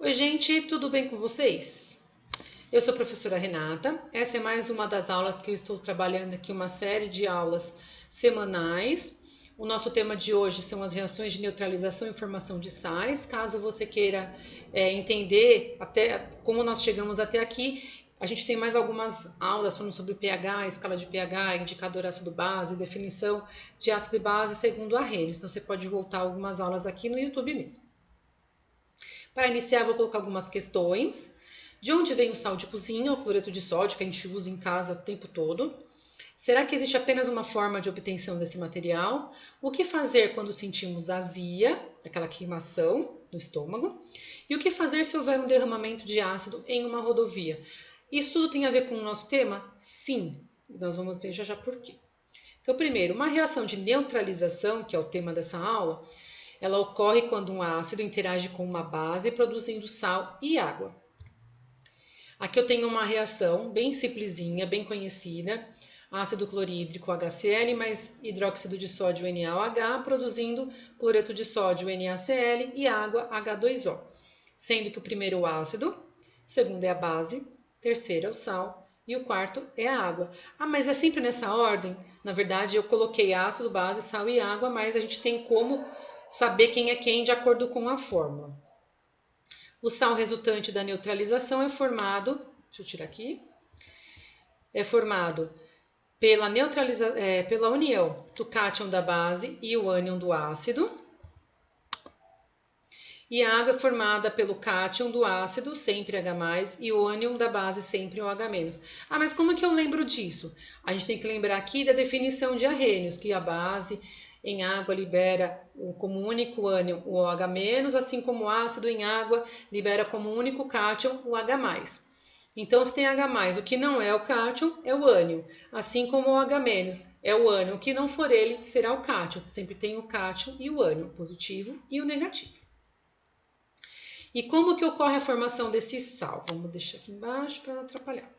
Oi, gente, tudo bem com vocês? Eu sou a professora Renata. Essa é mais uma das aulas que eu estou trabalhando aqui, uma série de aulas semanais. O nosso tema de hoje são as reações de neutralização e formação de sais. Caso você queira entender até como nós chegamos até aqui, a gente tem mais algumas aulas falando sobre pH, escala de pH, indicador ácido-base, definição de ácido e base segundo Arrhenius. Então você pode voltar algumas aulas aqui no YouTube mesmo. Para iniciar, vou colocar algumas questões. De onde vem o sal de cozinha, o cloreto de sódio, que a gente usa em casa o tempo todo? Será que existe apenas uma forma de obtenção desse material? O que fazer quando sentimos azia, aquela queimação no estômago? E o que fazer se houver um derramamento de ácido em uma rodovia? Isso tudo tem a ver com o nosso tema? Sim, nós vamos ver já por quê. Então, primeiro, uma reação de neutralização, que é o tema dessa aula, ela ocorre quando um ácido interage com uma base, produzindo sal e água. Aqui eu tenho uma reação bem simplesinha, bem conhecida. Ácido clorídrico HCl mais hidróxido de sódio NaOH, produzindo cloreto de sódio NaCl e água H2O. Sendo que o primeiro é o ácido, o segundo é a base, o terceiro é o sal e o quarto é a água. Ah, mas é sempre nessa ordem? Na verdade, eu coloquei ácido, base, sal e água, mas a gente tem como saber quem é quem de acordo com a fórmula. O sal resultante da neutralização é formado, deixa eu tirar aqui, é formado pela união do cátion da base e o ânion do ácido. E a água é formada pelo cátion do ácido, sempre H+, e o ânion da base, sempre o H-. Ah, mas como que eu lembro disso? A gente tem que lembrar aqui da definição de Arrhenius, que a base em água libera como único ânion o OH-, assim como o ácido em água libera como único cátion o H+. Então, se tem H+, o que não é o cátion é o ânion, assim como o OH- é o ânion, o que não for ele será o cátion. Sempre tem o cátion e o ânion, positivo e o negativo. E como que ocorre a formação desse sal? Vamos deixar aqui embaixo para não atrapalhar.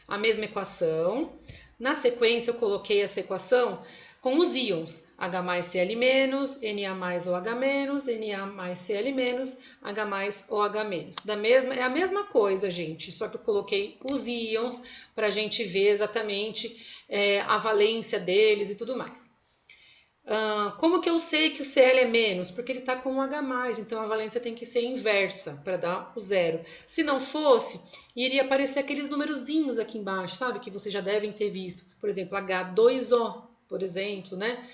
A mesma equação. Na sequência, eu coloquei essa equação com os íons H+Cl-, Na+OH-, Na+Cl-, H+OH-. É a mesma coisa, gente, só que eu coloquei os íons para a gente ver exatamente a valência deles e tudo mais. Como que eu sei que o Cl é menos? Porque ele está com um H+, então a valência tem que ser inversa para dar o zero. Se não fosse, iria aparecer aqueles numerozinhos aqui embaixo, sabe? Que vocês já devem ter visto. Por exemplo, H2O, por exemplo, né?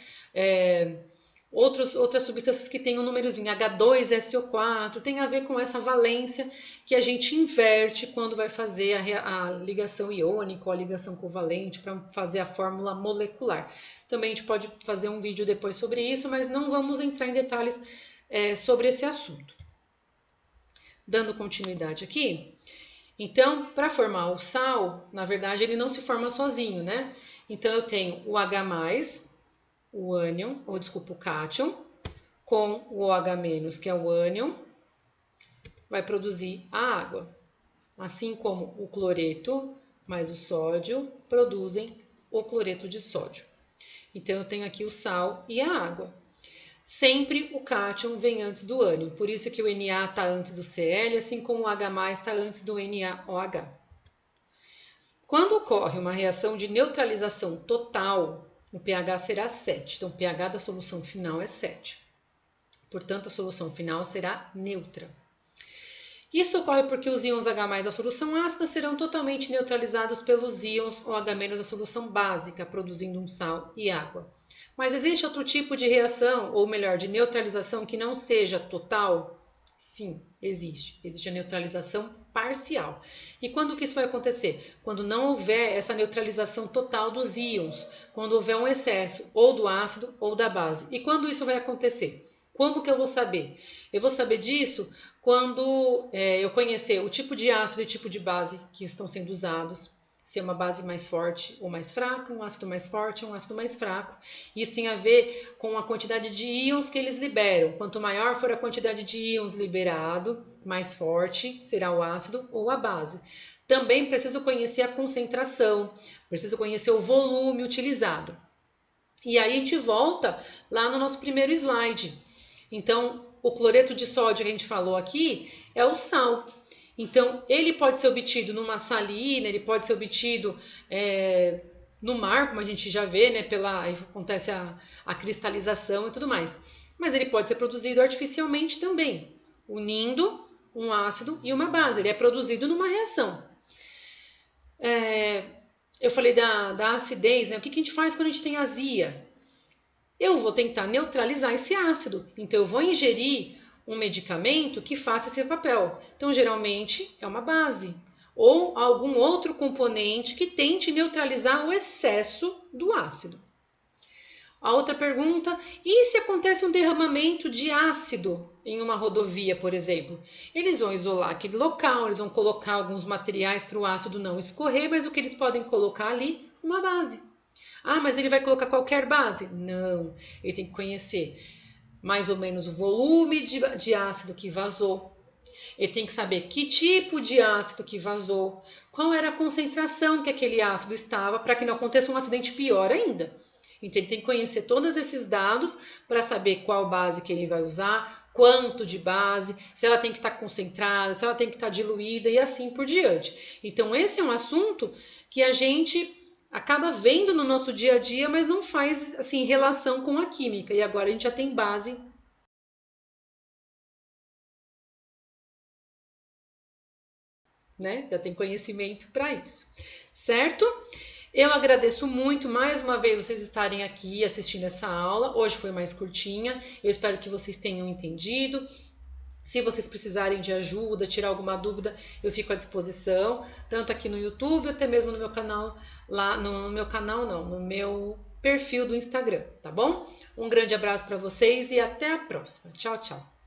Outras substâncias que têm um númerozinho, H2SO4, tem a ver com essa valência que a gente inverte quando vai fazer a ligação iônica ou a ligação covalente para fazer a fórmula molecular. Também a gente pode fazer um vídeo depois sobre isso, mas não vamos entrar em detalhes sobre esse assunto. Dando continuidade aqui, então, para formar o sal, na verdade, ele não se forma sozinho, né? Então, eu tenho o H+, o ânion, ou desculpa, o cátion, com o OH-, que é o ânion, vai produzir a água. Assim como o cloreto mais o sódio produzem o cloreto de sódio. Então, eu tenho aqui o sal e a água. Sempre o cátion vem antes do ânion, por isso que o Na está antes do Cl, assim como o H+ está antes do NaOH. Quando ocorre uma reação de neutralização total, o pH será 7. Então, o pH da solução final é 7. Portanto, a solução final será neutra. Isso ocorre porque os íons H+ da solução ácida serão totalmente neutralizados pelos íons OH- da solução básica, produzindo um sal e água. Mas existe outro tipo de reação, ou melhor, de neutralização que não seja total? Sim, existe. Existe a neutralização parcial. E quando que isso vai acontecer? Quando não houver essa neutralização total dos íons, quando houver um excesso ou do ácido ou da base. E quando isso vai acontecer? Como que eu vou saber? Eu vou saber disso quando eu conhecer o tipo de ácido e tipo de base que estão sendo usados, se é uma base mais forte ou mais fraca, um ácido mais forte ou um ácido mais fraco. Isso tem a ver com a quantidade de íons que eles liberam. Quanto maior for a quantidade de íons liberado, mais forte será o ácido ou a base. Também preciso conhecer a concentração, preciso conhecer o volume utilizado. E aí a gente volta lá no nosso primeiro slide. Então, o cloreto de sódio que a gente falou aqui é o sal. Então, ele pode ser obtido numa salina, ele pode ser obtido no mar, como a gente já vê, né? Aí acontece a cristalização e tudo mais. Mas ele pode ser produzido artificialmente também, unindo um ácido e uma base. Ele é produzido numa reação. Eu falei da acidez, né? O que a gente faz quando a gente tem azia? Eu vou tentar neutralizar esse ácido. Então, eu vou ingerir um medicamento que faça esse papel. Então, geralmente, é uma base. Ou algum outro componente que tente neutralizar o excesso do ácido. A outra pergunta, e se acontece um derramamento de ácido em uma rodovia, por exemplo? Eles vão isolar aquele local, eles vão colocar alguns materiais para o ácido não escorrer, mas o que eles podem colocar ali? Uma base. Ah, mas ele vai colocar qualquer base? Não, ele tem que conhecer mais ou menos o volume de ácido que vazou. Ele tem que saber que tipo de ácido que vazou, qual era a concentração que aquele ácido estava, para que não aconteça um acidente pior ainda. Então, ele tem que conhecer todos esses dados para saber qual base que ele vai usar, quanto de base, se ela tem que estar concentrada, se ela tem que estar diluída e assim por diante. Então, esse é um assunto que a gente acaba vendo no nosso dia a dia, mas não faz assim relação com a química. E agora a gente já tem base, né? Já tem conhecimento para isso, certo? Eu agradeço muito mais uma vez vocês estarem aqui assistindo essa aula. Hoje foi mais curtinha. Eu espero que vocês tenham entendido. Se vocês precisarem de ajuda, tirar alguma dúvida, eu fico à disposição, tanto aqui no YouTube, até mesmo no meu canal, no meu perfil do Instagram, tá bom? Um grande abraço para vocês e até a próxima. Tchau, tchau.